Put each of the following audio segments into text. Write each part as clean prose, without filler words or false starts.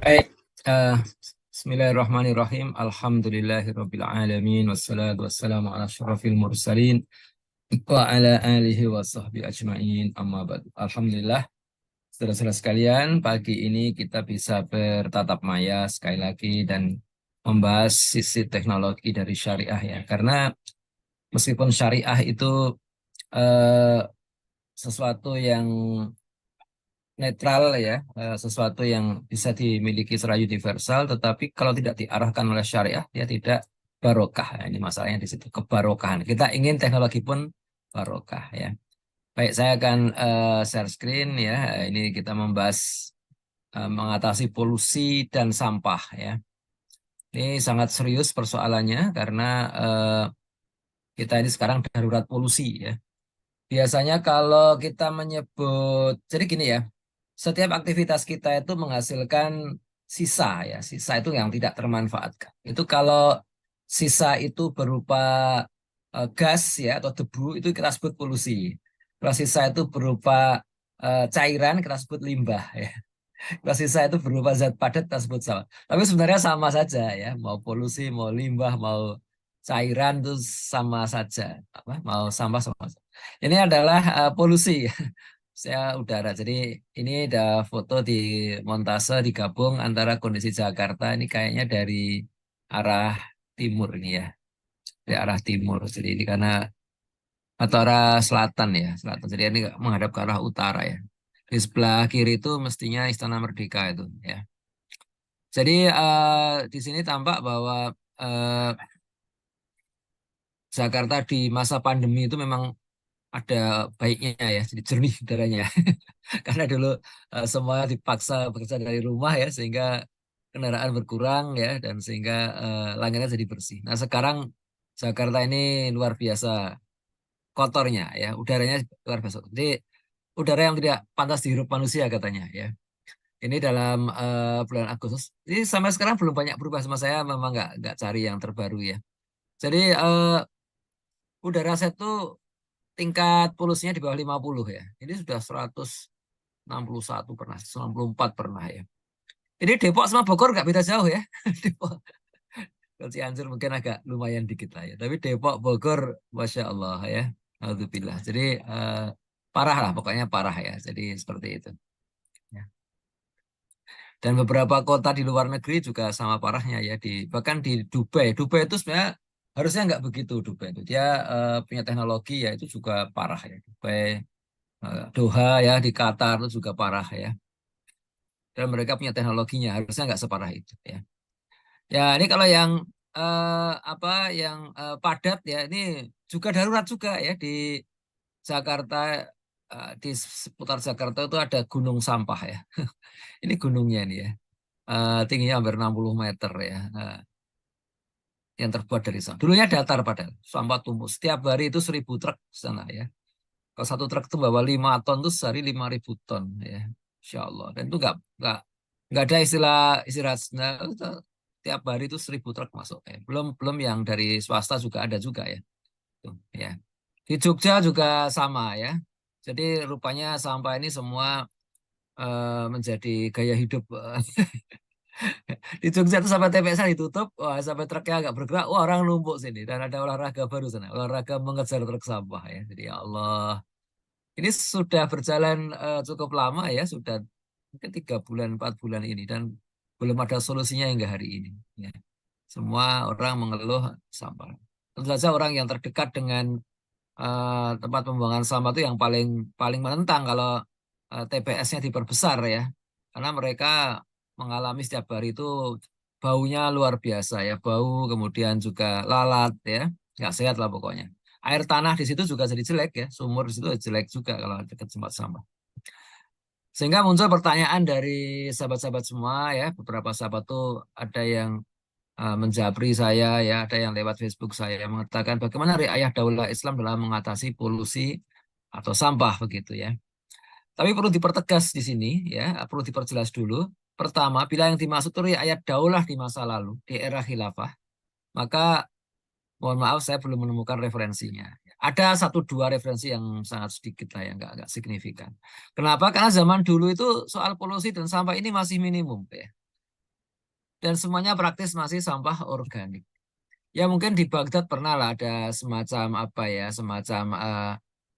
Baik, eh, Bismillahirrahmanirrahim. Alhamdulillahirabbil alamin wassalatu wassalamu ala asyrafil mursalin wa ala alihi wa sahbihi ajmain. Amma ba'du. Alhamdulillah, saudara-saudara sekalian, pagi ini kita bisa bertatap maya sekali lagi dan membahas sisi teknologi dari syariah ya. Karena meskipun syariah itu eh, sesuatu yang netral ya, sesuatu yang bisa dimiliki secara universal, tetapi kalau tidak diarahkan oleh syariah, dia tidak barokah. Ya, ini masalahnya di situ, kebarokahan. Kita ingin teknologi pun barokah ya. Baik, saya akan share screen ya. Ini kita membahas mengatasi polusi dan sampah ya. Ini sangat serius persoalannya karena kita ini sekarang darurat polusi ya. Biasanya kalau kita menyebut, jadi gini ya, setiap aktivitas kita itu menghasilkan sisa ya, sisa itu yang tidak termanfaatkan. Itu kalau sisa itu berupa gas ya atau debu itu kita sebut polusi. Kalau sisa itu berupa cairan kita sebut limbah ya. Kalau sisa itu berupa zat padat kita sebut sama. Tapi sebenarnya sama saja ya, mau polusi, mau limbah, mau cairan itu sama saja. Apa? Mau sampah sama saja. Ini adalah polusi saya udara. Jadi ini ada foto di montase digabung antara kondisi Jakarta ini kayaknya dari arah timur ini ya, dari arah timur. Jadi ini karena atau arah selatan ya, selatan. Jadi ini menghadap ke arah utara ya. Di sebelah kiri itu mestinya Istana Merdeka itu ya. Jadi di sini tampak bahwa eh, Jakarta di masa pandemi itu memang ada baiknya ya, jadi jernih udaranya. Karena dulu semua dipaksa bekerja dari rumah ya, sehingga kendaraan berkurang ya, dan sehingga langitnya jadi bersih. Nah sekarang Jakarta ini luar biasa kotornya ya, udaranya luar biasa. Jadi udara yang tidak pantas dihirup manusia katanya ya. Ini dalam bulan Agustus. Ini sampai sekarang belum banyak berubah sama saya, memang nggak cari yang terbaru ya. Jadi udara saya tuh tingkat polusinya di bawah 50 ya. Ini sudah 161 pernah, 94 pernah ya. Ini Depok sama Bogor nggak beda jauh ya. Depok, kalau Cianjur mungkin agak lumayan dikit lah ya. Tapi Depok, Bogor, Masya Allah ya. Alhamdulillah. Jadi parah lah, pokoknya parah ya. Jadi seperti itu. Ya. Dan beberapa kota di luar negeri juga sama parahnya ya. Bahkan di Dubai. Dubai itu sebenarnya harusnya nggak begitu Dubai itu. Dia punya teknologi ya itu juga parah ya. Dubai, Doha ya di Qatar itu juga parah ya. Dan mereka punya teknologinya harusnya nggak separah itu ya. Ya, ini kalau yang apa yang padat ya ini juga darurat juga ya di Jakarta, di seputar Jakarta itu ada gunung sampah ya. Ini gunungnya ini ya. Tingginya hampir 60 meter ya. Yang terbuat dari sampah. Dulunya datar padahal, sampah tumpuk. Setiap hari itu 1.000 truk di sana ya. Kalau satu truk itu bawa 5 ton itu sehari 5.000 ton ya. Insya Allah. Dan itu nggak ada istilah istirahat sejenak. Tiap hari itu 1.000 truk masuk ya. Belum belum yang dari swasta juga ada juga ya. Tuh, ya. Di Jogja juga sama ya. Jadi rupanya sampah ini semua menjadi gaya hidup. Di Jogja itu sampai TPS ditutup, wah sampai truknya agak bergerak, wah orang numpuk sini dan ada olahraga baru sana, olahraga mengejar truk sampah ya. Jadi ya Allah, ini sudah berjalan cukup lama ya, sudah mungkin 3 bulan, 4 bulan ini dan belum ada solusinya hingga hari ini. Ya. Semua orang mengeluh sampah. Tentu saja orang yang terdekat dengan tempat pembuangan sampah itu yang paling paling menentang kalau TPS-nya diperbesar ya, karena mereka mengalami setiap hari itu baunya luar biasa ya, bau kemudian juga lalat ya, nggak sehat lah pokoknya. Air tanah di situ juga jadi jelek ya, sumur di situ jelek juga kalau dekat tempat sampah. Sehingga muncul pertanyaan dari sahabat-sahabat semua ya, beberapa sahabat tuh ada yang menjabri saya ya, ada yang lewat Facebook saya mengatakan bagaimana riayah daulah Islam dalam mengatasi polusi atau sampah begitu ya. Tapi perlu dipertegas di sini ya, perlu diperjelas dulu. Pertama, bila yang dimaksud itu riayah daulah di masa lalu, di era khilafah, maka mohon maaf saya belum menemukan referensinya. Ada satu dua referensi yang sangat sedikit lah yang nggak signifikan. Kenapa? Karena zaman dulu itu soal polusi dan sampah ini masih minimum ya. dan semuanya praktis masih sampah organik. Ya mungkin di Baghdad pernah lah ada semacam apa ya, semacam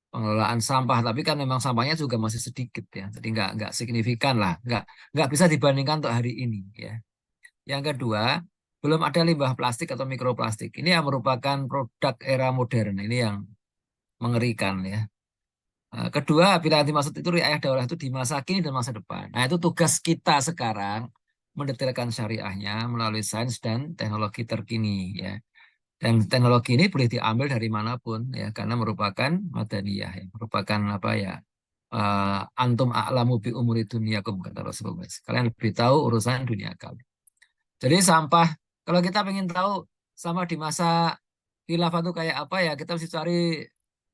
pengelolaan sampah, tapi kan memang sampahnya juga masih sedikit ya, jadi nggak signifikan lah, nggak bisa dibandingkan untuk hari ini ya. Yang kedua, belum ada limbah plastik atau mikroplastik. Ini yang merupakan produk era modern, ini yang mengerikan ya. Kedua, bila yang dimaksud itu riayah daulah itu di masa kini dan masa depan. Nah, itu tugas kita sekarang mendetailkan syariahnya melalui sains dan teknologi terkini ya. Dan teknologi ini boleh diambil dari manapun ya, karena merupakan madaniyah ya, merupakan apa ya? Antum a'lamu bi umuri dunyakum kata Rasulullah. Kalian lebih tahu urusan dunia kalian. Jadi sampah, kalau kita ingin tahu sama di masa khilafah itu kayak apa ya, kita mesti cari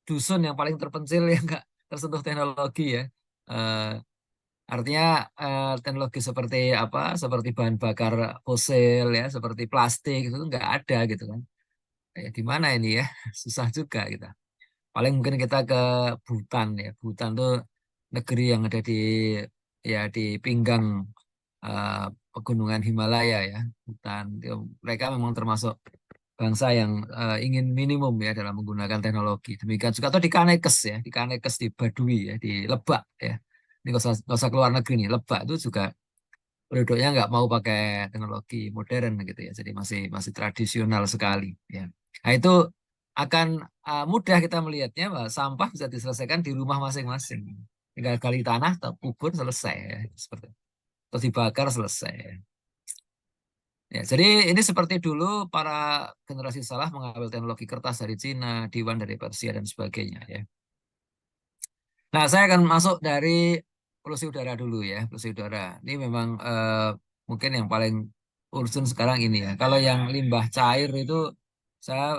dusun yang paling terpencil yang nggak tersentuh teknologi ya. Eh, Artinya teknologi seperti apa, seperti bahan bakar fosil ya, seperti plastik itu nggak ada gitu kan. Di mana ini ya, susah juga kita. Paling mungkin kita ke Bhutan ya. Bhutan tuh negeri yang ada di ya di pinggang eh, pegunungan Himalaya ya. Bhutan. Mereka memang termasuk bangsa yang ingin minimum ya dalam menggunakan teknologi. Demikian juga atau di Kanekes ya, di Kanekes di Baduy ya, di Lebak ya. Ini nggak usah keluar negeri nih. Lebak itu juga penduduknya nggak mau pakai teknologi modern gitu ya. Jadi masih masih tradisional sekali ya. Nah itu akan mudah kita melihatnya bahwa sampah bisa diselesaikan di rumah masing-masing. Tinggal gali tanah, atau kubur selesai ya. Seperti itu. Atau dibakar selesai. Ya. Ya, jadi ini seperti dulu para generasi salah mengambil teknologi kertas dari Cina, Diwan dari Persia dan sebagainya ya. Nah, saya akan masuk dari polusi udara dulu ya, polusi udara. Ini memang mungkin yang paling urgent sekarang ini ya. Kalau yang limbah cair itu saya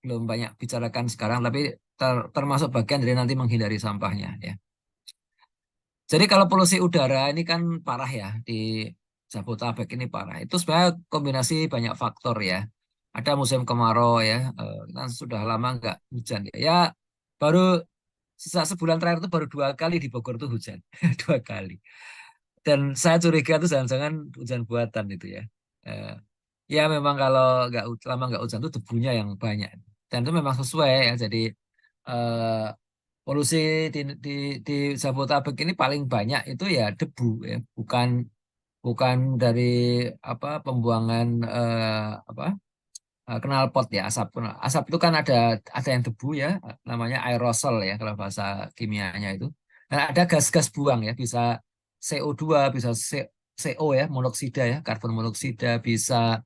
belum banyak bicarakan sekarang, tapi termasuk bagian dari nanti menghindari sampahnya ya. Jadi kalau polusi udara ini kan parah ya di Jabodetabek ini parah. Itu sebenarnya kombinasi banyak faktor ya. Ada musim kemarau ya, kan sudah lama nggak hujan ya. Ya baru sisa sebulan terakhir itu baru 2 kali di Bogor tuh hujan, 2 kali. Dan saya curiga itu jangan-jangan hujan buatan itu ya. Eh, Ya memang kalau lama nggak hujan itu debunya yang banyak. Dan itu memang sesuai ya. Jadi eh, polusi di, di, di Jabodetabek ini paling banyak itu ya debu ya, bukan bukan dari apa pembuangan apa knalpot ya asap. Asap itu kan ada yang debu ya, namanya aerosol ya kalau bahasa kimianya itu. Dan ada gas-gas buang ya, bisa CO2, bisa CO ya, monoksida ya, karbon monoksida, bisa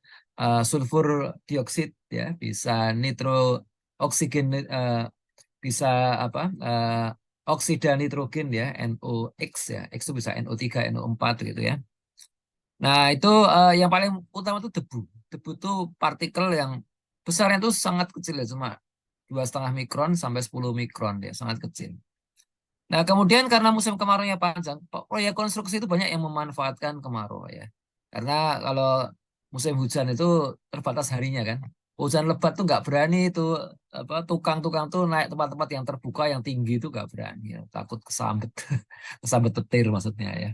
sulfur dioksid ya, bisa nitro oksigen bisa apa oksida nitrogen ya NOx ya X itu bisa NO3 NO4 gitu ya. Nah itu yang paling utama itu debu. Debu itu partikel yang besarnya itu sangat kecil ya, cuma 2,5 mikron sampai 10 mikron ya, sangat kecil. Nah kemudian karena musim kemaraunya panjang, proyek konstruksi itu banyak yang memanfaatkan kemarau ya. Karena kalau musim hujan itu terbatas harinya kan. Hujan lebat tuh nggak berani itu apa tukang-tukang tuh naik tempat-tempat yang terbuka yang tinggi itu nggak berani ya. Takut kesambet kesambet petir maksudnya ya.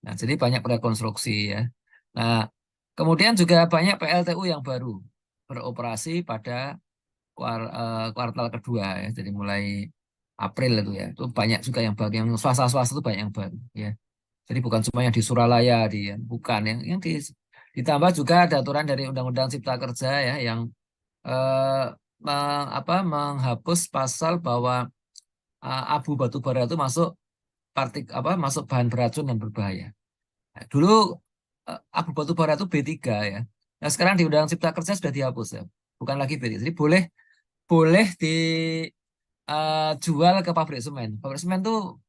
Nah jadi banyak proyek konstruksi ya. Nah kemudian juga banyak PLTU yang baru beroperasi pada kuartal kedua ya. Jadi mulai April itu ya. Itu banyak juga yang baru, yang swasta-swasta itu banyak yang baru ya. Jadi bukan cuma yang di Suralaya bukan yang ditambah juga ada aturan dari Undang-Undang Cipta Kerja ya yang eh, menghapus pasal bahwa abu batu bara itu masuk masuk bahan beracun dan berbahaya. Nah, dulu abu batu bara itu B3 ya. Nah, sekarang di Undang-Undang Cipta Kerja sudah dihapus ya. Bukan lagi B3. Jadi boleh boleh jual ke pabrik semen. Pabrik semen tuh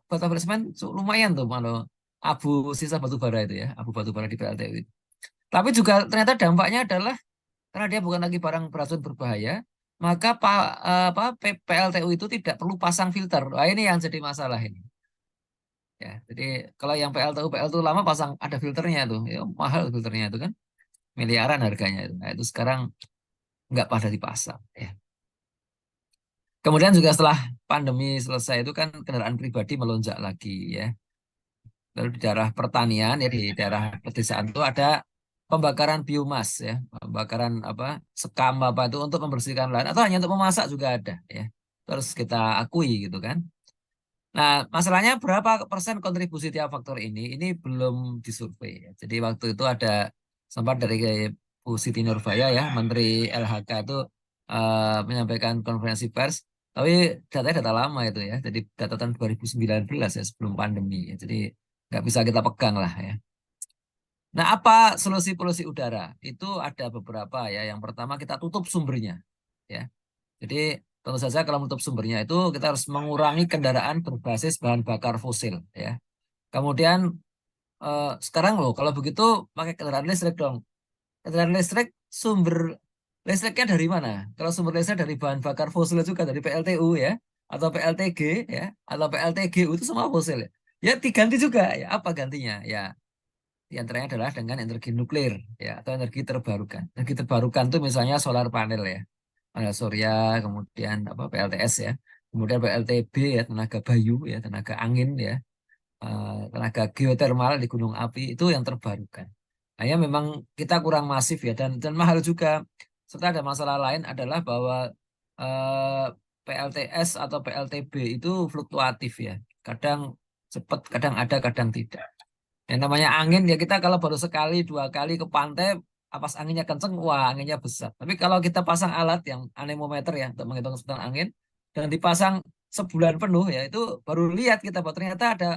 buat pabrik semen lumayan tuh kalau abu sisa batu bara itu ya, abu batu bara di PLTU itu. Tapi juga ternyata dampaknya adalah karena dia bukan lagi barang beracun berbahaya, maka PLTU itu tidak perlu pasang filter. Wah, ini yang jadi masalah ini. Ya, jadi kalau yang PLTU lama pasang ada filternya tuh, ya mahal filternya itu kan, miliaran harganya itu. Nah, itu sekarang nggak pada dipasang. Ya. Kemudian juga setelah pandemi selesai itu kan kendaraan pribadi melonjak lagi ya. Lalu di daerah pertanian ya di daerah pedesaan itu ada pembakaran biomas ya, pembakaran apa sekam apa itu untuk membersihkan lahan atau hanya untuk memasak juga ada ya. Terus kita akui gitu kan. Nah, masalahnya berapa persen kontribusi tiap faktor ini? Ini belum disurvei. Ya. Jadi waktu itu ada sempat dari Bu Siti Nurbaya ya, Menteri LHK itu menyampaikan konferensi pers. Tapi datanya data lama itu ya. Jadi data tahun 2019 ya sebelum pandemi. Ya. Jadi nggak bisa kita pegang lah ya. Nah, apa solusi polusi udara? Itu ada beberapa ya. Yang pertama kita tutup sumbernya ya. Jadi tentu saja kalau menutup sumbernya itu kita harus mengurangi kendaraan berbasis bahan bakar fosil ya. Kemudian sekarang loh kalau begitu pakai kendaraan listrik dong. Kendaraan listrik sumber listriknya dari mana? Kalau sumber listrik dari bahan bakar fosil juga dari PLTU ya atau PLTG ya atau PLTGU itu semua fosil ya. Ya diganti juga ya. Apa gantinya? Ya di antaranya adalah dengan energi nuklir ya atau energi terbarukan. Energi terbarukan itu misalnya solar panel ya panel surya, kemudian apa PLTS ya, kemudian PLTB ya tenaga bayu ya tenaga angin ya, tenaga geotermal di gunung api itu yang terbarukan. Hanya memang kita kurang masif ya dan mahal juga. Serta ada masalah lain adalah bahwa eh, PLTS atau PLTB itu fluktuatif ya, kadang cepat, kadang ada, kadang tidak. Yang namanya angin ya kita kalau baru sekali dua kali ke pantai pas anginnya kenceng wah anginnya besar. Tapi kalau kita pasang alat yang anemometer ya untuk menghitung kecepatan angin dan dipasang sebulan penuh ya itu baru lihat kita bahwa ternyata ada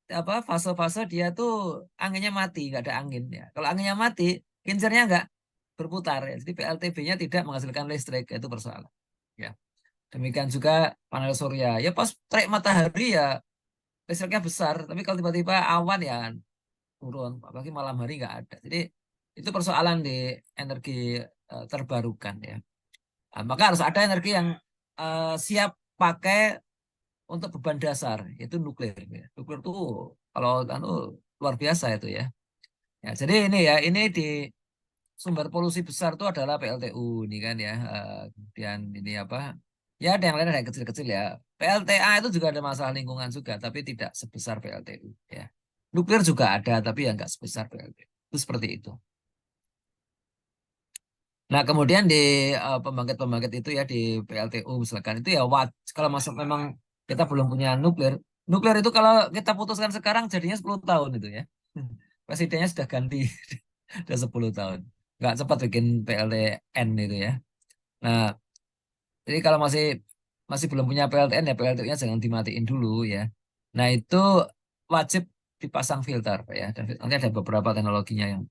apa fase-fase dia tuh anginnya mati nggak ada angin ya. Kalau anginnya mati kincirnya nggak berputar ya. Jadi PLTB-nya tidak menghasilkan listrik itu persoalan. Ya. Demikian juga panel surya ya pas terik matahari ya listriknya besar tapi kalau tiba-tiba awan ya turun, apalagi malam hari nggak ada. Jadi itu persoalan di energi terbarukan ya. Nah, maka harus ada energi yang siap pakai untuk beban dasar, yaitu nuklir. Ya. Nuklir itu kalau anu, luar biasa itu ya. Ya, jadi ini ya, ini di sumber polusi besar itu adalah PLTU ini kan ya. Kemudian ini apa? Ya ada yang lain ada yang kecil-kecil ya. PLTA itu juga ada masalah lingkungan juga, tapi tidak sebesar PLTU ya. Nuklir juga ada, tapi yang nggak sebesar PLTU. Itu seperti itu. Nah, kemudian di pembangkit-pembangkit itu ya di PLTU misalkan itu ya kalau masuk memang kita belum punya nuklir. Nuklir itu kalau kita putuskan sekarang jadinya 10 tahun itu ya. Presidennya sudah ganti sudah 10 tahun. Nggak cepat bikin PLTN itu ya. Nah, jadi kalau masih masih belum punya PLTN ya PLTU-nya jangan dimatiin dulu ya. Nah, itu wajib dipasang filter Pak, ya. Dan nanti ada beberapa teknologinya yang.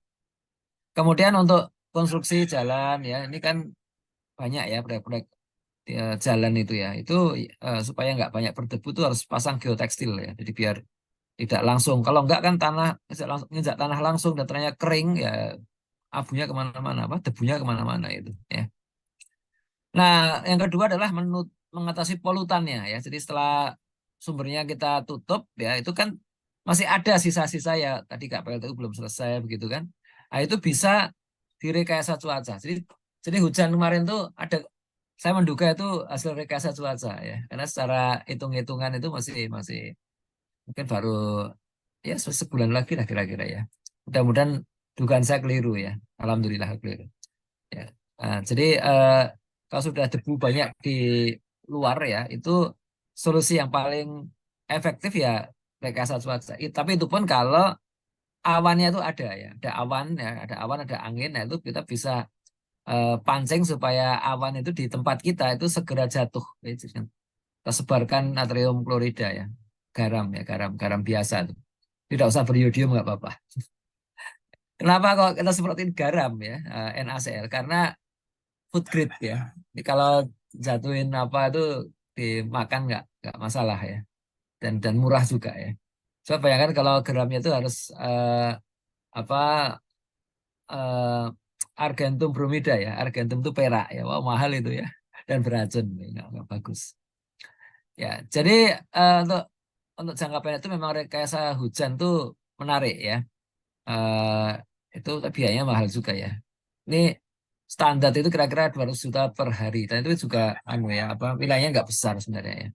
Kemudian untuk konstruksi jalan ya, ini kan banyak ya proyek-proyek jalan itu ya. Itu supaya nggak banyak berdebu tuh harus pasang geotekstil ya. Jadi biar tidak langsung. Kalau nggak kan tanah nginjak tanah langsung dan tanahnya kering ya abunya kemana-mana, apa debunya kemana-mana itu ya. Nah, yang kedua adalah mengatasi polutannya ya. Jadi setelah sumbernya kita tutup ya, itu kan masih ada sisa-sisa ya. Tadi Kak PLTU belum selesai begitu kan. Nah, itu bisa direkayasa cuaca. Jadi hujan kemarin tuh ada saya menduga itu hasil rekayasa cuaca ya. Karena secara hitung-hitungan itu masih masih mungkin baru ya sebulan lagi lah kira-kira ya. Mudah-mudahan dugaan saya keliru ya. Alhamdulillah keliru. Ya. Jadi kalau sudah debu banyak di luar ya, itu solusi yang paling efektif ya rekayasa cuaca. Tapi itu pun kalau awannya itu ada ya, ada awan, ada angin, nah itu kita bisa pancing supaya awan itu di tempat kita itu segera jatuh. Itu kan. Kita sebarkan natrium klorida ya, garam biasa tuh. Tidak usah beriodium nggak apa-apa. Kenapa kok kita seperti garam ya, NaCl? Karena food grade ya. Jadi kalau jatuhin apa itu dimakan nggak masalah ya. Dan murah juga ya. Coba bayangkan kalau gramnya itu harus apa eh, argentum bromida ya. Argentum itu perak ya. Wah mahal itu ya. Dan beracun, ya, nggak bagus. Ya, jadi untuk jangka pendek itu memang rekayasa hujan tuh menarik ya. Itu biayanya mahal juga ya. Ini standar itu kira-kira 200 juta per hari. Dan itu juga anu ya, apa wilayahnya nggak besar sebenarnya ya.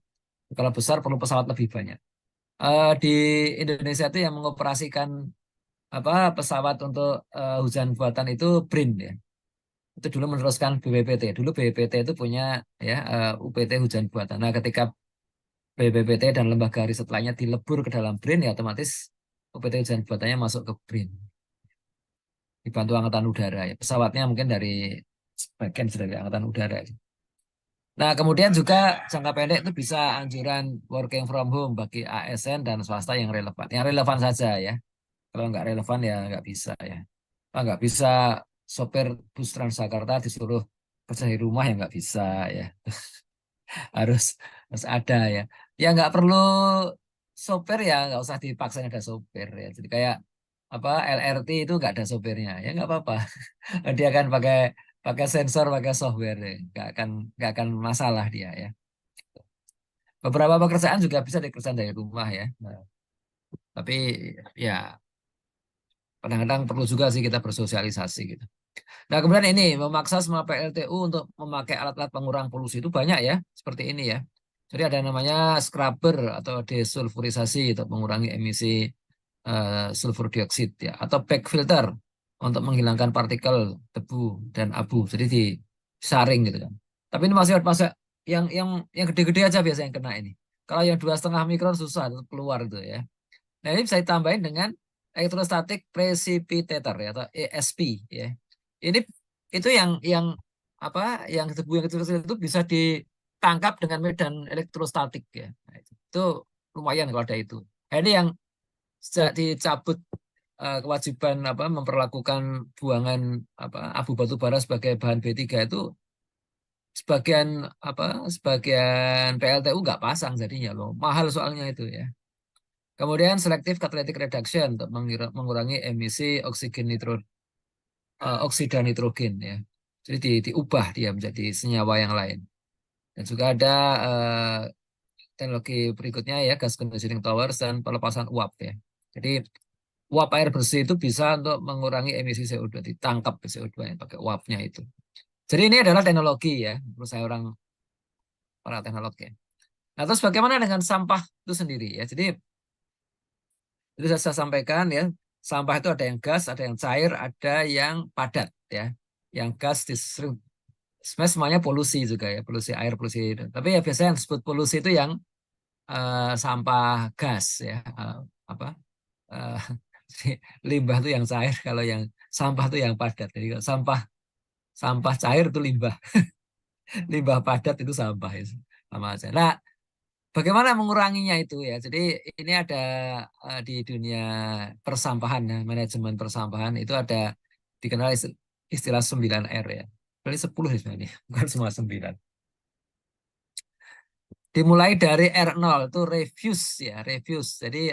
Kalau besar perlu pesawat lebih banyak. Di Indonesia itu yang mengoperasikan apa pesawat untuk hujan buatan itu BRIN ya. Itu dulu meneruskan BPPT. Dulu BPPT itu punya ya UPT hujan buatan. Nah, ketika BPPT dan lembaga riset lainnya dilebur ke dalam BRIN ya otomatis UPT hujan buatannya masuk ke BRIN. Dibantu Angkatan Udara ya. Pesawatnya mungkin dari sebagian dari Angkatan Udara. Nah, kemudian juga jangka pendek itu bisa anjuran working from home bagi ASN dan swasta yang relevan. Yang relevan saja ya. Kalau nggak relevan ya nggak bisa ya. Ah, nggak bisa sopir bus Transjakarta disuruh kerja di rumah ya nggak bisa ya. Harus harus ada ya. Ya nggak perlu sopir ya nggak usah dipaksa ada sopir ya. Jadi kayak apa LRT itu nggak ada sopirnya ya nggak apa-apa. Dia akan pakai pakai sensor, pakai software ya. Nggak akan masalah dia ya. Beberapa pekerjaan juga bisa dikerjakan dari rumah ya. Nah, tapi ya kadang-kadang perlu juga sih kita bersosialisasi gitu. Nah, kemudian ini memaksa semua PLTU untuk memakai alat-alat pengurang polusi itu banyak ya, seperti ini ya. Jadi ada namanya scrubber atau desulfurisasi untuk mengurangi emisi sulfur dioksida ya, atau back filter untuk menghilangkan partikel debu dan abu. Jadi disaring gitu kan. Tapi ini masih masih yang gede-gede aja biasa yang kena ini. Kalau yang 2,5 mikron susah tetap keluar gitu ya. Nah, ini bisa ditambahin dengan electrostatic precipitator ya, atau ESP ya. Ini itu yang apa yang debu yang kecil-kecil itu bisa ditangkap dengan medan elektrostatik ya. Nah, itu lumayan kalau ada itu. Nah, ini yang sejak dicabut kewajiban apa memperlakukan buangan apa abu batu bara sebagai bahan B3 itu sebagian apa sebagian PLTU nggak pasang jadinya loh. Mahal soalnya itu ya. Kemudian selective catalytic reduction untuk mengurangi emisi oksigen oksida nitrogen ya. Jadi diubah dia menjadi senyawa yang lain. Dan juga ada eh, teknologi berikutnya ya gas conditioning towers dan pelepasan uap ya. Jadi uap air bersih itu bisa untuk mengurangi emisi CO2, ditangkap CO2 yang pakai uapnya itu. Jadi ini adalah teknologi ya, menurut saya para teknolog ya. Nah, terus bagaimana dengan sampah itu sendiri ya? Jadi itu saya sampaikan ya, sampah itu ada yang gas, ada yang cair, ada yang padat ya. Yang gas sebenarnya semuanya polusi juga ya, polusi air, polusi. Tapi ya biasanya yang disebut polusi itu yang sampah gas ya, apa eh, limbah itu yang cair, kalau yang sampah itu yang padat. Jadi kalau sampah sampah cair itu limbah, limbah padat itu sampah ya, sama aja. Nah, bagaimana menguranginya itu ya? Jadi ini ada di dunia persampahan ya, manajemen persampahan itu ada dikenal istilah 9R ya. Kali 10 sebenarnya, bukan semua 9. Dimulai dari R0 itu refuse ya, refuse. Jadi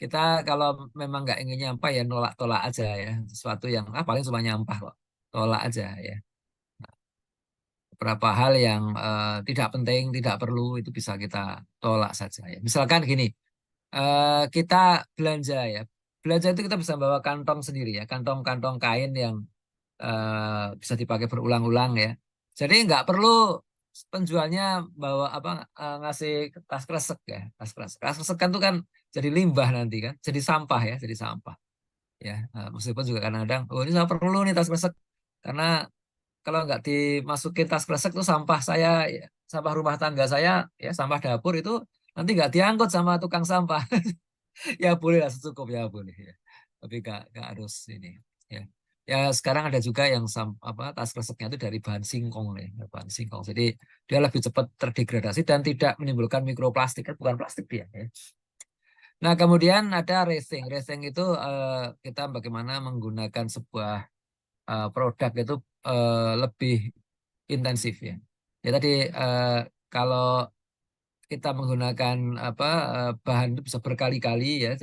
kita kalau memang nggak ingin nyampah ya nolak-tolak aja ya. Sesuatu yang paling cuma nyampah kok. Tolak aja ya. Beberapa hal yang tidak penting, tidak perlu itu bisa kita tolak saja ya. Misalkan gini, kita belanja ya. Belanja itu kita bisa bawa kantong sendiri ya, kantong-kantong kain yang bisa dipakai berulang-ulang ya. Jadi nggak perlu penjualnya bawa apa ngasih tas kresek ya, tas kresek. Tas kresek kan itu kan jadi limbah nanti kan, jadi sampah ya, jadi sampah ya. Meskipun juga kadang-kadang, oh ini saya perlu nih tas kresek karena kalau nggak dimasukin tas kresek tuh sampah saya, ya, sampah rumah tangga saya ya, sampah dapur itu nanti nggak diangkut sama tukang sampah. Ya boleh lah secukupnya boleh ya. Tapi nggak harus ini ya. Ya sekarang ada juga yang apa tas kreseknya itu dari bahan singkong nih, bahan singkong. Jadi dia lebih cepat terdegradasi dan tidak menimbulkan mikroplastik, kan bukan plastik dia ya. Nah, kemudian ada racing. Racing itu kita bagaimana menggunakan sebuah produk itu lebih intensif ya. Ya tadi kalau kita menggunakan apa bahan itu bisa berkali-kali ya,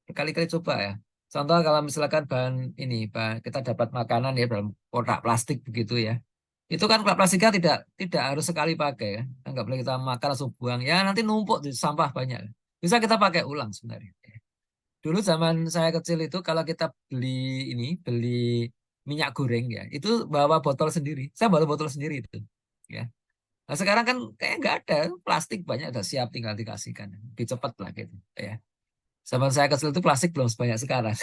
berkali-kali coba ya. Contoh kalau misalkan bahan ini, bahan, kita dapat makanan ya dalam kotak plastik begitu ya. Itu kan kotak plastiknya tidak tidak harus sekali pakai kan. Nggak boleh kita makan langsung buang. Ya nanti numpuk di sampah banyak. Bisa kita pakai ulang sebenarnya. Dulu zaman saya kecil itu kalau kita beli minyak goreng ya, itu bawa botol sendiri. Saya bawa botol sendiri itu. Ya. Nah, sekarang kan kayak nggak ada plastik banyak udah siap tinggal dikasihkan. Lebih cepat lah gitu ya. Zaman saya kecil itu plastik belum sebanyak sekarang.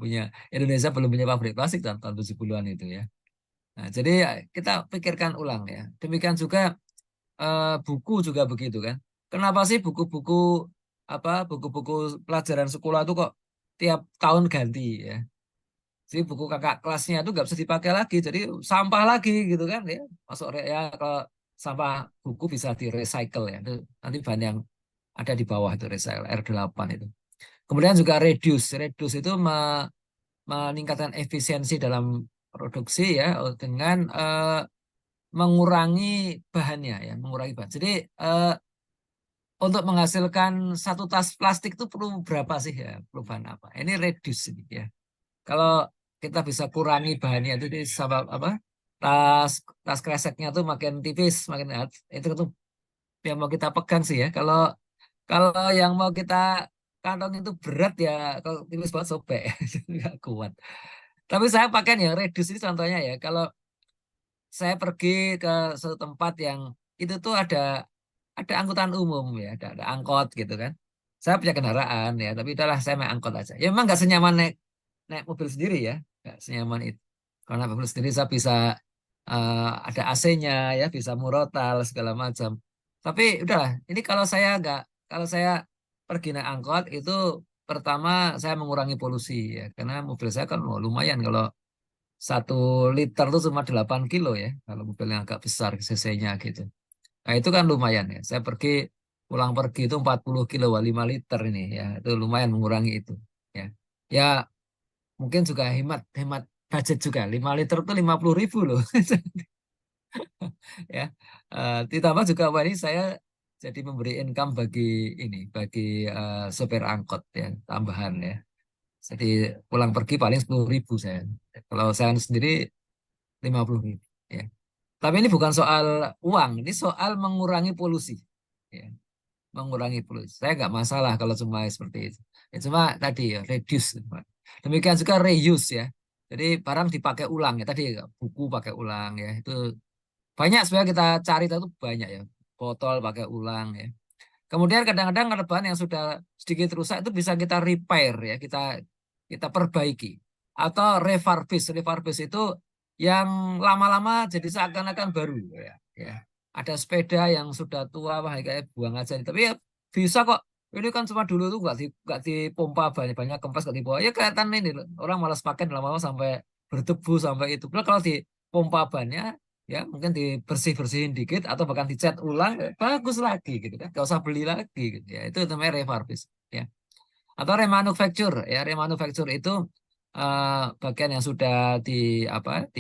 Punya Indonesia belum punya pabrik plastik tahun 70-an itu ya. Nah, jadi ya, kita pikirkan ulang ya. Demikian juga buku juga begitu kan. Kenapa sih buku-buku buku-buku pelajaran sekolah itu kok tiap tahun ganti ya? Jadi buku kakak kelasnya itu nggak bisa dipakai lagi, jadi sampah lagi gitu kan ya. Masuk ya kalau sampah buku bisa di recycle ya. Itu nanti bahan yang ada di bawah itu recycle R8 itu. Kemudian juga reduce. Reduce itu meningkatkan efisiensi dalam produksi ya dengan mengurangi bahannya ya, mengurangi bahan. Jadi untuk menghasilkan satu tas plastik itu perlu berapa sih ya? Perlu bahan apa? Ini reduce ini ya. Kalau kita bisa kurangi bahannya itu di sama apa? Tas tas kreseknya tuh makin tipis, makin itu yang mau kita pegang sih ya. Kalau kalau yang mau kita kantong itu berat ya, kalau tipis banget sobek, nggak kuat. Tapi saya pakai yang reduce ini contohnya ya. Kalau saya pergi ke suatu tempat yang itu tuh ada angkutan umum ya, ada angkot gitu kan. Saya punya kendaraan ya, tapi udahlah saya naik angkot aja. Ya memang nggak senyaman naik naik mobil sendiri ya, nggak senyaman itu. Karena mobil sendiri saya bisa ada AC-nya ya, bisa murotal segala macam. Tapi udahlah, ini kalau saya pergi naik angkot itu pertama saya mengurangi polusi ya, karena mobil saya kan lumayan kalau 1 liter itu cuma 8 kilo ya, kalau mobil yang agak besar cc-nya gitu. Nah itu kan lumayan ya. Saya pulang pergi itu 40 kilo, 5 liter ini ya. Itu lumayan mengurangi itu. Ya, ya mungkin juga hemat hemat budget juga. 5 liter itu 50.000 loh. Ya, ditambah juga wah ini saya jadi memberi income bagi sopir angkot ya, tambahan ya. Jadi pulang pergi paling 10.000 saya. Kalau saya sendiri 50.000. Ya. Tapi ini bukan soal uang, ini soal mengurangi polusi. Ya, mengurangi polusi. Saya nggak masalah kalau cuma seperti itu. Ya, cuma tadi ya reduce. Demikian juga reuse ya. Jadi barang dipakai ulang ya. Tadi ya, buku pakai ulang ya. Itu banyak sebenarnya kita cari itu banyak ya. Botol pakai ulang ya. Kemudian kadang-kadang ada bahan yang sudah sedikit rusak itu bisa kita repair ya, kita perbaiki atau refurbish. Refurbish itu yang lama-lama jadi seakan-akan baru ya. Ya. Ada sepeda yang sudah tua, wah kayak buang aja. Tapi ya bisa kok. Ini kan cuma dulu tuh nggak dipompa banyak kempes nggak dibawa. Ya kelihatan ini loh. Orang malas pakai lama-lama sampai berdebu sampai itu. Padahal kalau dipompa bannya ya mungkin dibersih-bersihin dikit atau bahkan dicat ulang bagus lagi gitu kan, gak usah beli lagi gitu ya, itu namanya refurbish ya. Atau remanufacture ya, remanufacture itu bagian yang sudah di apa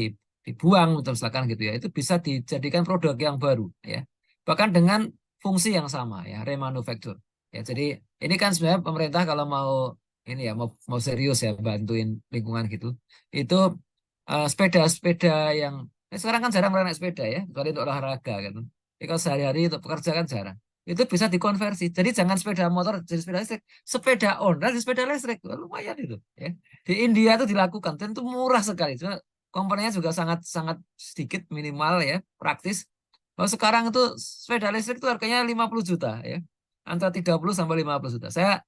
dibuang atau misalkan gitu ya, itu bisa dijadikan produk yang baru ya, bahkan dengan fungsi yang sama ya, remanufacture ya. Jadi ini kan sebenarnya pemerintah kalau mau ini ya mau serius ya bantuin lingkungan gitu, itu sepeda-sepeda yang sekarang kan jarang orang naik sepeda ya, kecuali untuk olahraga kan. Jadi kalau sehari-hari untuk pekerja kan jarang. Itu bisa dikonversi. Jadi jangan sepeda motor jadi sepeda listrik, sepeda online jadi sepeda listrik. Wah, lumayan itu ya. Di India itu dilakukan dan itu murah sekali. Cuma komponennya juga sangat sangat sedikit, minimal ya, praktis. Kalau sekarang itu sepeda listrik itu harganya 50 juta ya. Antara 30 sampai 50 juta. Saya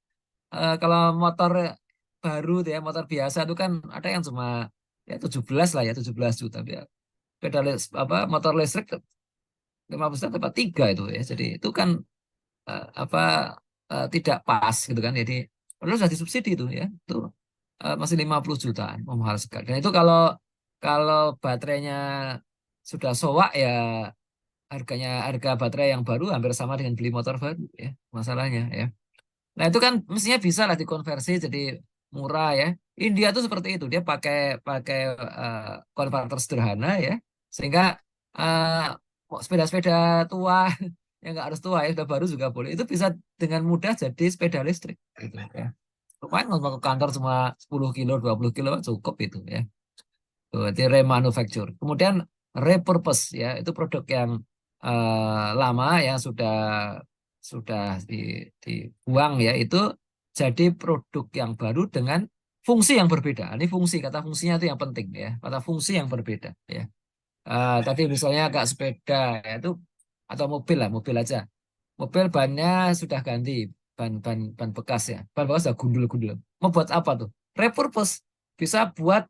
kalau motor baru tuh ya, motor biasa itu kan ada yang cuma ya 17 lah ya, 17 juta ya. Motor listrik 50 juta dapat 3 itu ya. Jadi itu kan eh, apa tidak pas gitu kan. Jadi padahal sudah disubsidi itu ya. Itu masih 50 jutaan, mahal sekali. Dan itu kalau kalau baterainya sudah soak ya, harga baterai yang baru hampir sama dengan beli motor baru ya, masalahnya ya. Nah, itu kan mestinya bisa lah dikonversi jadi murah ya. India tuh seperti itu, dia pakai pakai eh, konverter sederhana ya, sehingga sepeda-sepeda tua yang nggak harus tua ya, sudah baru juga boleh. Itu bisa dengan mudah jadi sepeda listrik gitu ya. Lumayan kalau mau ke kantor cuma 10 kilo, 20 kilo cukup itu ya. Tuh, itu remanufacture. Kemudian repurpose ya, itu produk yang lama yang sudah dibuang ya, itu jadi produk yang baru dengan fungsi yang berbeda. Ini fungsi, kata fungsinya itu yang penting ya, kata fungsi yang berbeda ya. Tadi misalnya agak sepeda ya itu atau mobil lah, mobil aja. Mobil bannya sudah ganti, ban bekas ya. Ban bekas sudah gundul-gundul. Mau buat apa tuh? Repurpose. Bisa buat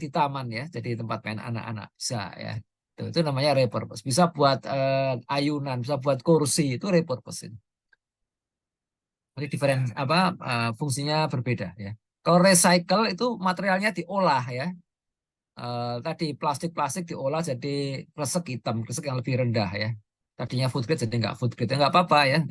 di taman ya, jadi tempat main anak-anak bisa ya. Itu namanya repurpose. Bisa buat ayunan, bisa buat kursi, itu repurpose. Jadi fungsinya berbeda ya. Kalau recycle itu materialnya diolah ya. Tadi plastik-plastik diolah jadi kresek hitam, kresek yang lebih rendah ya. Tadinya food grade jadi nggak food grade, ya nggak apa-apa ya.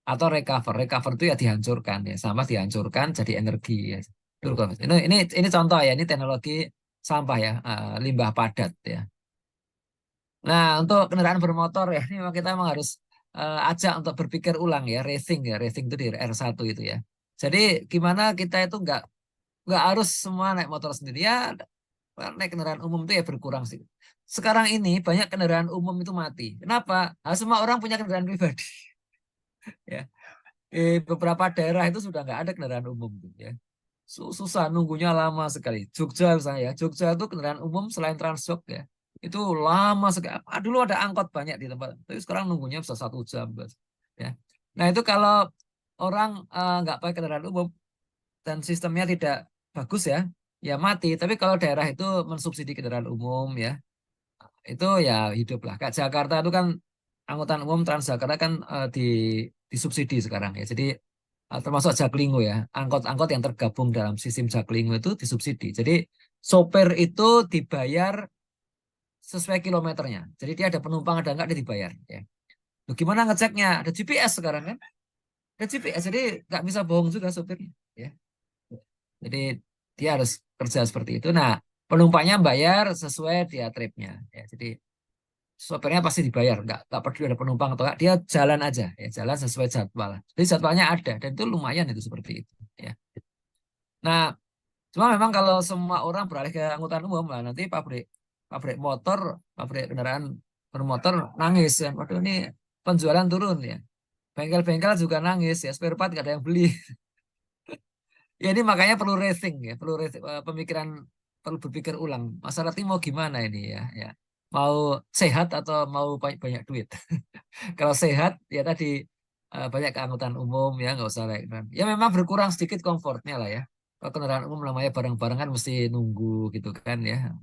Atau recover itu ya dihancurkan ya, sama dihancurkan jadi energi ya. Ini contoh ya, ini teknologi sampah ya, limbah padat ya. Nah, untuk kendaraan bermotor ya, ini memang kita memang harus ajak untuk berpikir ulang ya, racing ya, racing itu di R1 itu ya. Jadi gimana kita itu nggak harus semua naik motor sendiri ya, naik kendaraan umum itu ya berkurang sih. Sekarang ini banyak kendaraan umum itu mati. Kenapa? Semua orang punya kendaraan pribadi. Ya, beberapa daerah itu sudah nggak ada kendaraan umum tuh, ya. Susah nunggunya lama sekali. Jogja misalnya ya, Jogja itu kendaraan umum selain Transjog ya, itu lama sekali. Dulu ada angkot banyak di tempat, tapi sekarang nunggunya bisa 1 jam, Bos. Ya. Nah itu kalau orang nggak pakai kendaraan umum dan sistemnya tidak bagus ya, ya mati. Tapi kalau daerah itu mensubsidi kendaraan umum ya, itu ya hidup lah. Kayak Jakarta itu kan angkutan umum Transjakarta kan disubsidi sekarang ya. Jadi termasuk Jaklinggo ya, angkot-angkot yang tergabung dalam sistem Jaklinggo itu disubsidi. Jadi sopir itu dibayar sesuai kilometernya. Jadi dia ada penumpang ada enggak dia dibayar. Ya. Loh, gimana ngeceknya? Ada GPS sekarang kan? Ada GPS, jadi nggak bisa bohong juga sopirnya. Ya. Jadi dia harus kerja seperti itu. Nah, penumpangnya bayar sesuai dia tripnya. Ya, jadi sopirnya pasti dibayar, nggak peduli ada penumpang atau enggak, dia jalan aja, ya jalan sesuai jadwal. Jadi jadwalnya ada dan itu lumayan itu seperti itu. Ya. Nah, cuma memang kalau semua orang beralih ke angkutan umum lah nanti pabrik pabrik motor, pabrik kendaraan bermotor nangis ya. Waduh ini penjualan turun ya. Bengkel-bengkel juga nangis ya, spare part nggak ada yang beli. Ya ini makanya perlu racing ya, perlu pemikiran, perlu berpikir ulang. Masyarakat ini mau gimana ini ya, ya. Mau sehat atau mau banyak, banyak duit? Kalau sehat ya tadi banyak keangkutan umum ya nggak usah naik. Ya memang berkurang sedikit komfortnya lah ya. Kalau kendaraan umum namanya barang-barang kan mesti nunggu gitu kan ya.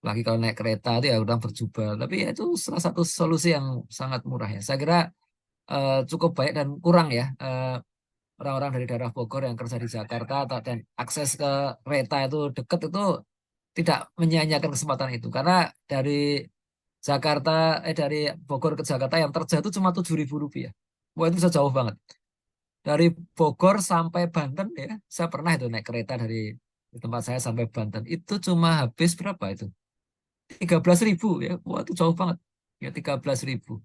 Lagi kalau naik kereta itu ya udah berjubel. Tapi ya itu salah satu solusi yang sangat murah ya. Saya kira cukup baik dan kurang ya orang-orang dari daerah Bogor yang kerja di Jakarta atau dan akses ke kereta itu deket itu tidak menyia-nyiakan kesempatan itu karena dari Jakarta dari Bogor ke Jakarta yang terjauh itu cuma Rp7.000. Wah itu bisa jauh banget. Dari Bogor sampai Banten ya, saya pernah itu naik kereta dari di tempat saya sampai Banten itu cuma habis berapa itu? 13.000 ya. Wah itu jauh banget. Ya 13.000.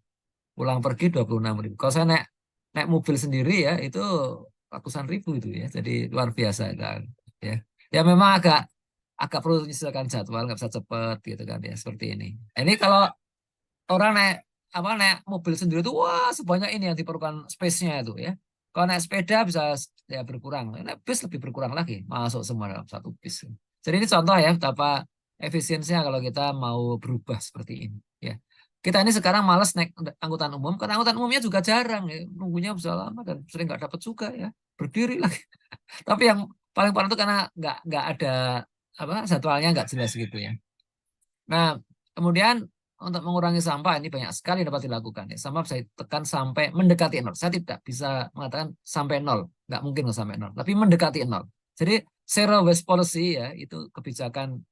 Pulang pergi 26.000. Kalau saya naik naik mobil sendiri ya itu ratusan ribu itu ya. Jadi luar biasa kan. Ya, ya memang agak agak perlu menyesuaikan jadwal, nggak bisa cepet gitu kan ya seperti ini. Ini kalau orang naik mobil sendiri itu wah sebanyak ini yang diperlukan space-nya itu ya. Kalau naik sepeda bisa ya berkurang. Naik bis lebih berkurang lagi, masuk semua dalam satu bis. Jadi ini contoh ya betapa efisiensinya kalau kita mau berubah seperti ini ya. Kita ini sekarang malas naik angkutan umum karena angkutan umumnya juga jarang ya. Nunggunya bisa lama dan sering nggak dapat juga ya. Berdiri lagi. Tapi yang paling parah itu karena nggak ada apa jadwalnya nggak jelas gitu ya. Nah, kemudian untuk mengurangi sampah ini banyak sekali dapat dilakukan. Ya. Sampah saya tekan sampai mendekati nol. Saya tidak bisa mengatakan sampai nol, nggak mungkin sampai nol, tapi mendekati nol. Jadi zero waste policy ya itu kebijakan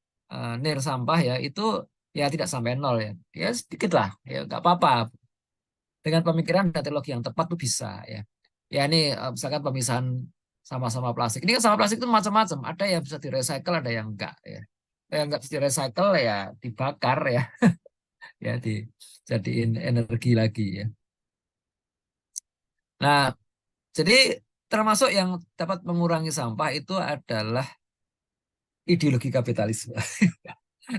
nir sampah ya itu ya tidak sampai nol ya. Ya sedikit lah, ya nggak apa-apa. Dengan pemikiran dan teknologi yang tepat tuh bisa ya. Ya ini misalkan pemisahan sama-sama plastik. Ini kan sama plastik itu macam-macam. Ada yang bisa direcycle, ada yang enggak ya. Yang enggak bisa direcycle ya dibakar ya, ya dijadiin energi lagi ya. Nah, jadi termasuk yang dapat mengurangi sampah itu adalah ideologi kapitalisme.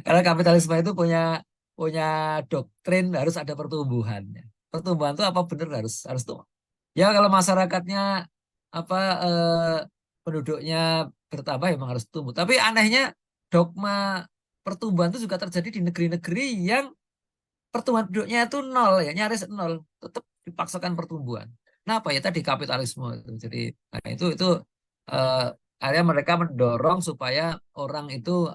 Karena kapitalisme itu punya punya doktrin harus ada pertumbuhan. Pertumbuhan itu apa benar harus harus tuh. Ya kalau masyarakatnya apa penduduknya bertambah memang harus tumbuh. Tapi anehnya dogma pertumbuhan itu juga terjadi di negeri-negeri yang pertumbuhan penduduknya itu nol ya, nyaris nol, tetap dipaksakan pertumbuhan. Kenapa ya tadi kapitalisme itu. Jadi nah itu eh, akhirnya mereka mendorong supaya orang itu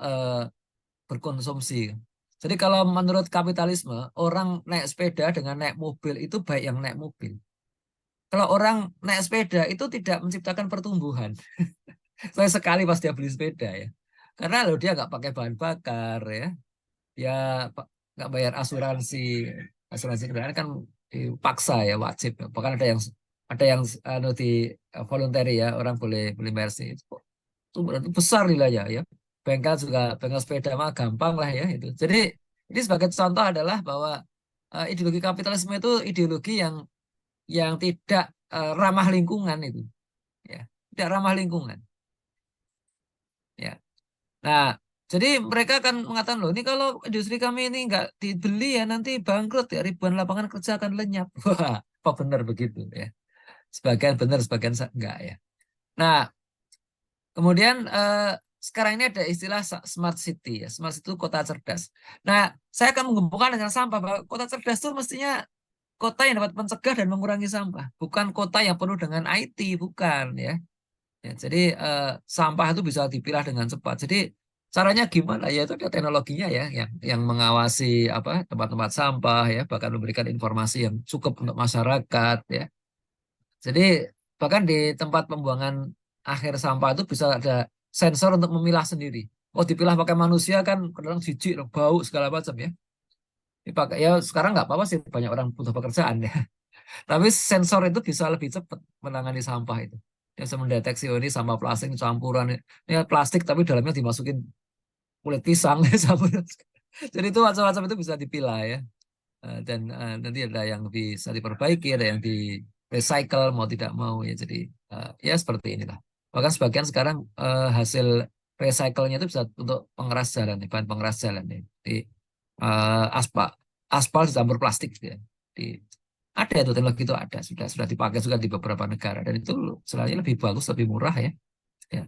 berkonsumsi. Jadi kalau menurut kapitalisme, orang naik sepeda dengan naik mobil itu baik yang naik mobil. Kalau orang naik sepeda itu tidak menciptakan pertumbuhan. Saya sekali pas dia beli sepeda ya. Karena loh dia nggak pakai bahan bakar ya. Dia nggak bayar asuransi. Asuransi kendaraan kan dipaksa ya, wajib. Bahkan ada yang di voluntary ya, orang boleh beli mercy. Itu berarti besar nilainya ya. Bengkel sepeda mah gampang lah ya itu. Jadi ini sebagai contoh adalah bahwa ideologi kapitalisme itu ideologi yang tidak ramah lingkungan itu, ya, tidak ramah lingkungan, ya. Nah, jadi mereka akan mengatakan loh, ini kalau industri kami ini nggak dibeli ya nanti bangkrut ya, ribuan lapangan kerja akan lenyap. Wah, apa benar begitu ya? Sebagian benar, sebagian enggak ya. Nah, kemudian sekarang ini ada istilah smart city ya. Smart city itu kota cerdas. Nah, saya akan menggabungkan dengan sampah bahwa kota cerdas itu mestinya kota yang dapat mencegah dan mengurangi sampah, bukan kota yang penuh dengan IT, bukan ya. Ya, jadi sampah itu bisa dipilah dengan cepat. Jadi caranya gimana? Ya itu ada teknologinya ya, yang mengawasi apa tempat-tempat sampah ya, bahkan memberikan informasi yang cukup untuk masyarakat ya. Jadi bahkan di tempat pembuangan akhir sampah itu bisa ada sensor untuk memilah sendiri. Oh dipilah pakai manusia kan kadang jijik, bau segala macam ya. Dipakai ya sekarang nggak apa-apa sih banyak orang butuh pekerjaan ya. Tapi sensor itu bisa lebih cepat menangani sampah itu. Dia bisa mendeteksi oh, ini sampah plastik campuran. Ini plastik tapi dalamnya dimasukin kulit pisang. Jadi itu macam-macam itu bisa dipilah ya. Dan nanti ada yang bisa diperbaiki, ada yang di recycle mau tidak mau ya. Jadi ya seperti inilah. Bahkan sebagian sekarang hasil recycle-nya itu bisa untuk pengeras jalan, bahan pengeras jalan ya. Di aspal, aspal dicampur plastik ya. Di ada itu teknologi itu ada sudah dipakai juga di beberapa negara dan itu selalu lebih bagus lebih murah ya. Ya.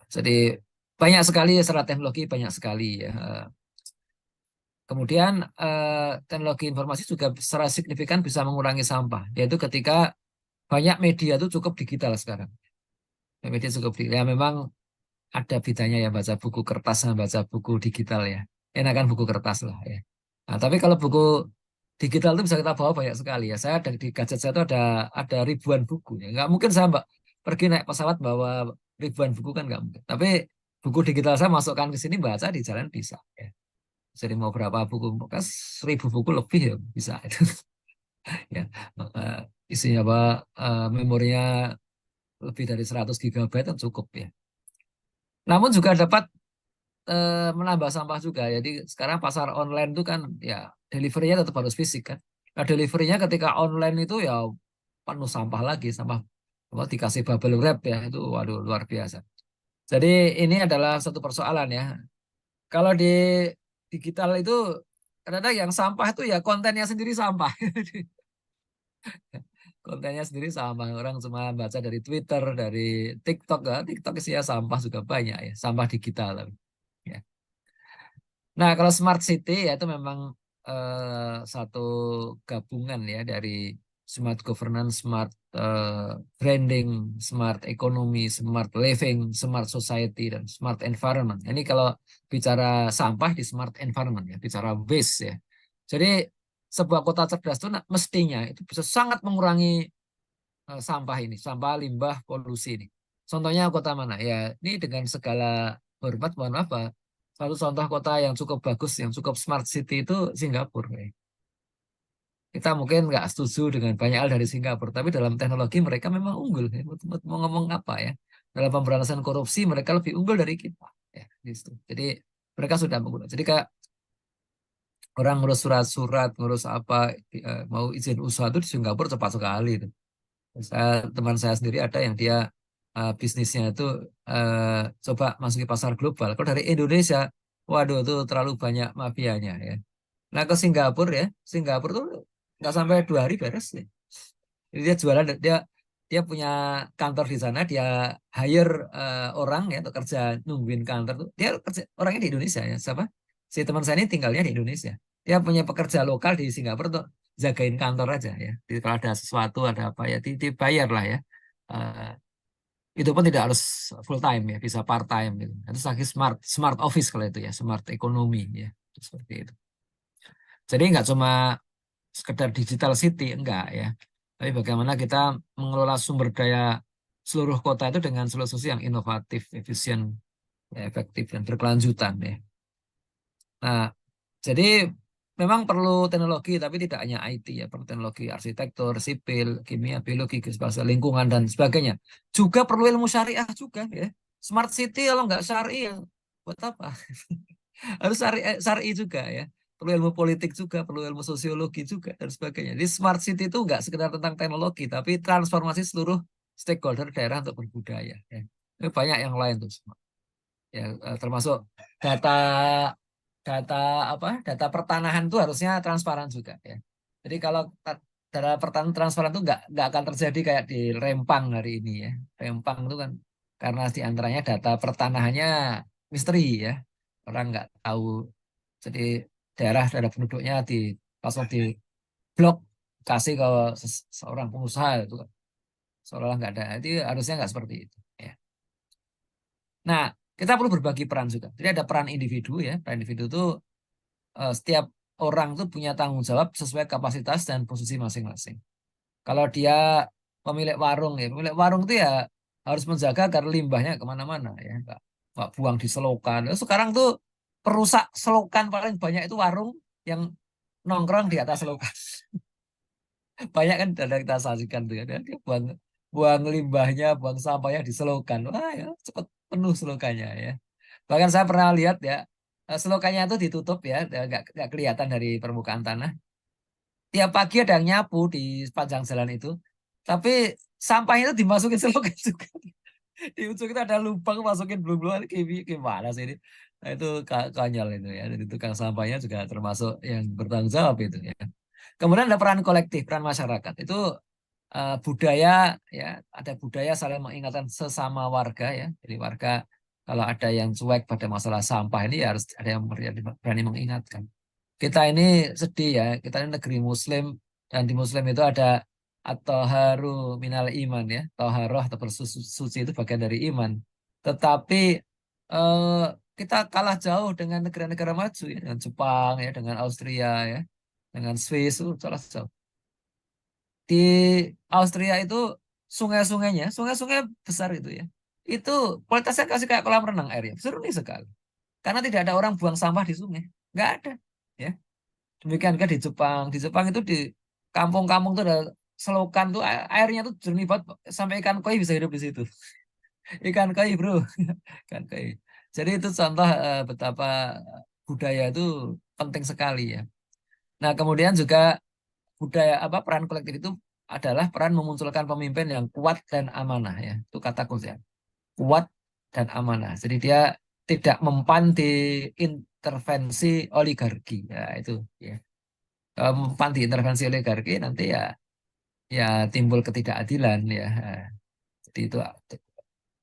Jadi banyak sekali secara teknologi banyak sekali ya. Kemudian teknologi informasi juga secara signifikan bisa mengurangi sampah yaitu ketika banyak media itu cukup digital sekarang. Ya, media cukup digital. Ya memang ada bedanya ya baca buku kertas sama baca buku digital ya. Enakan buku kertas lah ya. Nah, tapi kalau buku digital itu bisa kita bawa banyak sekali ya. Saya di gadget saya itu ada ribuan buku ya. Nggak mungkin saya mbak pergi naik pesawat bawa ribuan buku kan nggak mungkin. Tapi buku digital saya masukkan ke sini baca di jalan bisa ya. Jadi mau berapa buku, kan 1.000 buku lebih ya bisa itu ya. Isinya apa memorinya lebih dari 100 GB kan cukup ya. Namun juga dapat menambah sampah juga. Jadi sekarang pasar online itu kan ya deliverynya tetap harus fisik kan. Nah deliverynya ketika online itu ya penuh sampah lagi, sampah apa dikasih bubble wrap ya itu waduh luar biasa. Jadi ini adalah satu persoalan ya. Kalau di digital itu kadang yang sampah itu ya kontennya sendiri sampah. Kontennya sendiri sampah. Orang cuma baca dari Twitter, dari TikTok ya. TikTok isinya sampah juga banyak ya, sampah digital tapi. Ya. Nah, kalau smart city ya itu memang satu gabungan ya dari smart governance, smart branding, smart economy, smart living, smart society, dan smart environment. Ini kalau bicara sampah di smart environment ya, bicara waste ya. Jadi sebuah kota cerdas itu mestinya itu bisa sangat mengurangi sampah ini, sampah, limbah, polusi ini. Contohnya kota mana? Ya, ini dengan segala hormat, mohon maaf, Pak. Satu contoh kota yang cukup bagus, yang cukup smart city itu Singapura. Ya. Kita mungkin nggak setuju dengan banyak hal dari Singapura, tapi dalam teknologi mereka memang unggul. Ya. Mau ngomong apa ya? Dalam pemberantasan korupsi mereka lebih unggul dari kita. Ya, gitu. Jadi mereka sudah menggunakan. Jadi kayak orang ngurus surat-surat, ngurus apa, mau izin usaha itu di Singapura cepat sekali. Itu. Teman saya sendiri ada yang dia bisnisnya itu coba masuk ke pasar global. Kalau dari Indonesia, waduh itu terlalu banyak mafianya ya. Nah ke Singapura ya, Singapura tuh nggak sampai 2 hari beres ya. Jadi dia jualan dia dia punya kantor di sana, dia hire orang ya untuk kerja nungguin kantor tuh. Dia kerja orangnya di Indonesia ya, siapa? Si teman saya ini tinggalnya di Indonesia. Dia punya pekerja lokal di Singapura untuk jagain kantor aja ya. Jadi kalau ada sesuatu ada apa ya dibayar lah ya. Eh, itu pun tidak harus full time ya, bisa part time gitu. Itu lagi smart smart office kalau itu ya, smart ekonomi ya. Seperti itu. Jadi nggak cuma sekedar digital city, enggak ya. Tapi bagaimana kita mengelola sumber daya seluruh kota itu dengan solusi yang inovatif, efisien, ya, efektif, dan berkelanjutan ya. Nah, jadi memang perlu teknologi, tapi tidak hanya IT ya, perlu teknologi arsitektur, sipil, kimia, biologi, geospasial, lingkungan, dan sebagainya. Juga perlu ilmu syariah juga ya. Smart city kalau nggak syari ya buat apa? Harus syari juga ya. Perlu ilmu politik juga, perlu ilmu sosiologi juga, dan sebagainya. Jadi smart city itu nggak sekedar tentang teknologi, tapi transformasi seluruh stakeholder daerah untuk berbudaya. Ya. Ini banyak yang lain tuh semua. Ya, termasuk data data data pertanahan itu harusnya transparan juga ya. Jadi kalau data pertanahan transparan itu nggak akan terjadi kayak di Rempang hari ini ya. Rempang itu kan karena diantaranya data pertanahannya misteri ya, orang nggak tahu. Jadi daerah penduduknya langsung di blok, kasih ke seorang pengusaha itu kan seolah-olah nggak ada. Itu harusnya nggak seperti itu ya. Nah, kita perlu berbagi peran juga. Jadi ada peran individu ya. Peran individu itu setiap orang tuh punya tanggung jawab sesuai kapasitas dan posisi masing-masing. Kalau dia pemilik warung ya, pemilik warung itu ya harus menjaga agar limbahnya kemana-mana ya, nggak buang di selokan. Sekarang tuh perusak selokan paling banyak itu warung yang nongkrong di atas selokan. Banyak kan ada kita saksikan tuh ya, dia buang buang limbahnya, buang sampahnya di selokan. Wah ya, cepat penuh selokannya ya. Bahkan saya pernah lihat ya, selokannya itu ditutup ya, nggak kelihatan dari permukaan tanah. Tiap pagi ada yang nyapu di sepanjang jalan itu, tapi sampahnya itu dimasukin selokan juga. Di ujung itu ada lubang masukin belum-belum gimana sih ini? Nah, itu konyol itu ya. Jadi tukang sampahnya juga termasuk yang bertanggung jawab itu ya. Kemudian ada peran kolektif, peran masyarakat. Itu budaya ya, ada budaya saling mengingatkan sesama warga ya. Jadi warga kalau ada yang cuek pada masalah sampah ini ya harus ada yang berani mengingatkan. Kita ini sedih ya, kita ini negeri Muslim dan di Muslim itu ada atau haru minal iman ya, toharoh atau bersuci itu bagian dari iman. Tetapi eh, kita kalah jauh dengan negara-negara maju ya, dengan Jepang ya, dengan Austria ya, dengan Swiss itu kalah jauh. Di Austria itu sungai-sungai besar itu ya. Itu kualitasnya kasih kayak kolam renang airnya. Seru nih sekali. Karena tidak ada orang buang sampah di sungai. Nggak ada. Ya. Demikian kan di Jepang. Di Jepang itu di kampung-kampung tuh ada selokan tuh airnya tuh jernih banget sampai ikan koi bisa hidup di situ. Ikan koi, bro. Ikan koi. Jadi itu contoh betapa budaya itu penting sekali ya. Nah, kemudian juga budaya peran kolektif itu adalah peran memunculkan pemimpin yang kuat dan amanah ya. Itu kata kunci ya. Kuat dan amanah. Jadi dia tidak mempan di intervensi oligarki ya itu ya. Kalau mempan di intervensi oligarki nanti ya timbul ketidakadilan ya. Jadi itu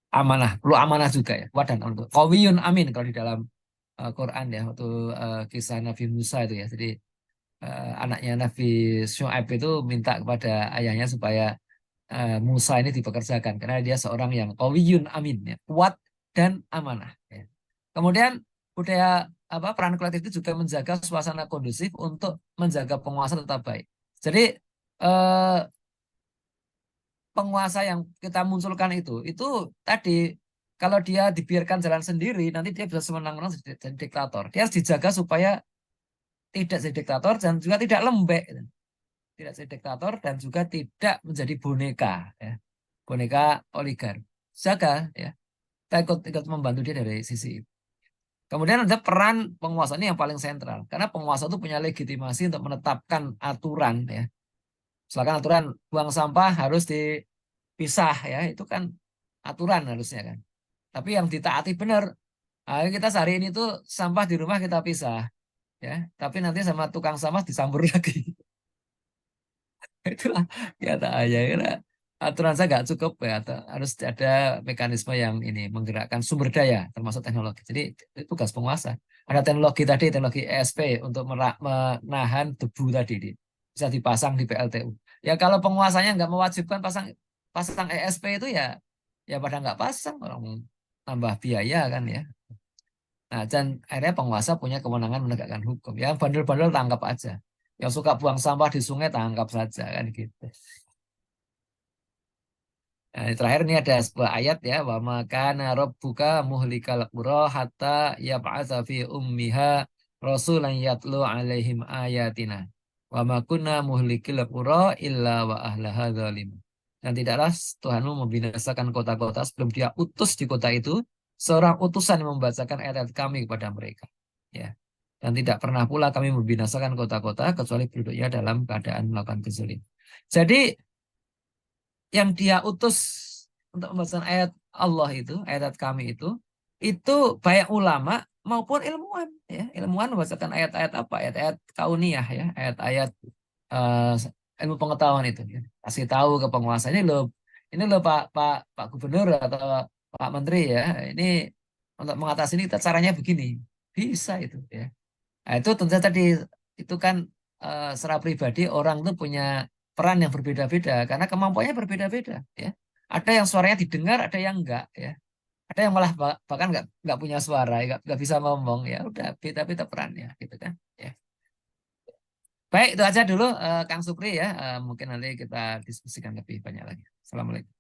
amanah, perlu amanah juga ya. Kuat dan amanah. Qawiyun amin kalau di dalam Quran ya waktu kisah Nabi Musa itu ya. Jadi anaknya Nabi Syuaib itu minta kepada ayahnya supaya Musa ini dipekerjakan karena dia seorang yang qawiyun amin ya, kuat dan amanah ya. Kemudian budaya peran kolektif itu juga menjaga suasana kondusif untuk menjaga penguasa tetap baik. Jadi eh, penguasa yang kita munculkan itu tadi kalau dia dibiarkan jalan sendiri nanti dia bisa semenang-menang jadi diktator. Dia harus dijaga supaya tidak jadi diktator dan juga tidak lembek, tidak jadi diktator dan juga tidak menjadi boneka ya, boneka oligark. Jaga ya, kita ikut ikut membantu dia dari sisi itu. Kemudian ada peran penguasa ini yang paling sentral karena penguasa itu punya legitimasi untuk menetapkan aturan ya. Misalkan aturan buang sampah harus dipisah ya, itu kan aturan harusnya kan. Tapi yang ditaati benar, ayo kita sehari ini tuh sampah di rumah kita pisah ya, tapi nanti sama tukang sampah disambur lagi. Itulah kata aja. aturan saya nggak cukup ya, harus ada mekanisme yang ini menggerakkan sumber daya termasuk teknologi. Jadi itu tugas penguasa. Ada teknologi tadi, teknologi ESP untuk menahan debu tadi bisa dipasang di PLTU. Ya kalau penguasanya nggak mewajibkan pasang pasang ESP itu ya ya pada nggak pasang, orang tambah biaya kan ya. Nah, dan akhirnya penguasa punya kewenangan menegakkan hukum. Yang bandel-bandel tangkap aja. Yang suka buang sampah di sungai tangkap saja kan gitu. Nah, terakhir ini ada sebuah ayat ya, wa makana rabbuka muhlikal qura hatta yab'atsa fi ummiha rasulan yatlu alaihim ayatina. Wa ma kunna muhlikil qura illa wa ahlaha zalimun. Dan tidaklah Tuhanmu membinasakan kota-kota sebelum dia utus di kota itu seorang utusan yang membacakan ayat kami kepada mereka. Ya. Dan tidak pernah pula kami membinasakan kota-kota kecuali penduduknya dalam keadaan melakukan kezaliman. Jadi yang dia utus untuk membacakan ayat Allah itu, ayat kami itu baik ulama maupun ilmuwan, ya. Ilmuwan membacakan ayat-ayat apa? Ayat-ayat kauniyah ya, ayat-ayat ilmu pengetahuan itu. Ya. Kasih tahu ke penguasa ini loh Pak Pak Pak Gubernur atau Pak Menteri ya, ini untuk mengatasi ini kita caranya begini, bisa itu ya. Nah, itu tentu saja tadi itu kan secara pribadi orang itu punya peran yang berbeda-beda karena kemampuannya berbeda-beda ya. Ada yang suaranya didengar, ada yang enggak ya. Ada yang malah bahkan enggak punya suara, enggak bisa ngomong ya. Udah beda-beda perannya gitu kan. Ya. Baik, itu aja dulu Kang Supri ya. Mungkin nanti kita diskusikan lebih banyak lagi. Assalamualaikum.